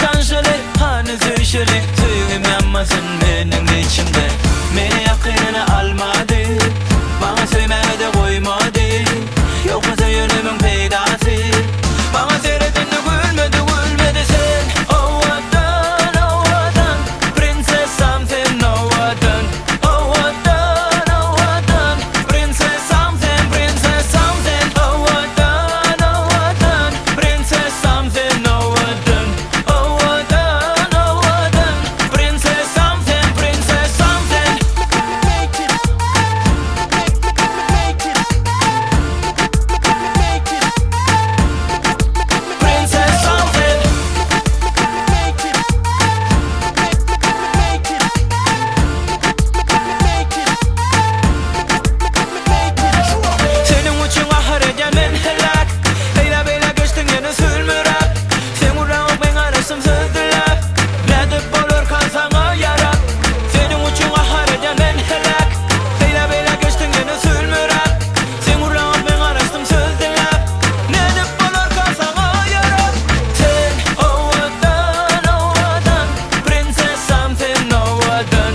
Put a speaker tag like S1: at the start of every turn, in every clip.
S1: kıskançlık hani söşelik tüyüm yanmasın benim içimde. Beni yakına almadı, bana söylemede koymadı. Yok mu yönümün peydası, bana seyredin de gülmedi gülmedi sen. Oh vatan prenses something. Oh vatan prenses something, princess something. Oh vatan prenses something. Oh vatan prenses something, princess something. Make it, make it, make it, princess something. Make it, make it, make it, make it. Senin için ahır eden men helak, Leyla beyla geçtin yine sürmürek. Sen uğrağın ben arasım sözlülek, Nedip olur kalsana yarak. Senin için ahır eden men helak, Leyla beyla geçtin yine sürmürek. Sen uğrağın ben arasım sözlülek, Nedip olur kalsana yarak. Sen oh vatan princess something. Oh vatan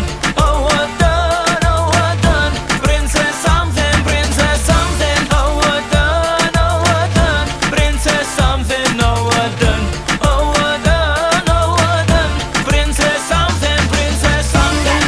S1: princess something, princess something. Oh vatan princess something. Oh vatan princess something, princess something.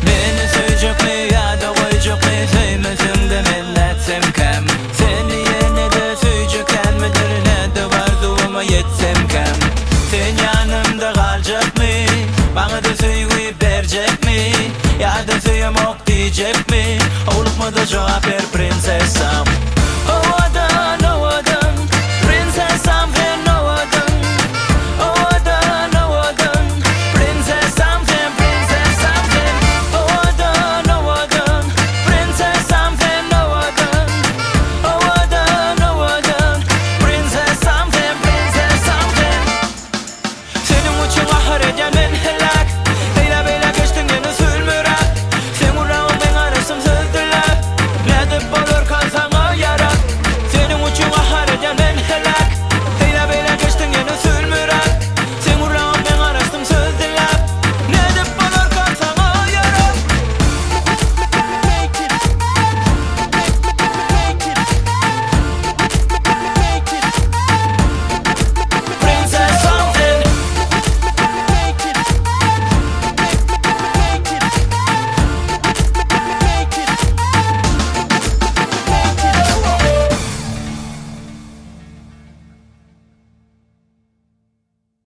S1: Beni söyleyecek mi ya da koyacak mı, söylemesin de milletsem kem. Seni yerine de söyleyecek gelmedir, ne de var duama yetsem kem. Sen yanımda kalacak mı, bana da söyleyip verecek mi, ya da söyleyem ok diyecek mi? Olup mu da cevap ver princessam.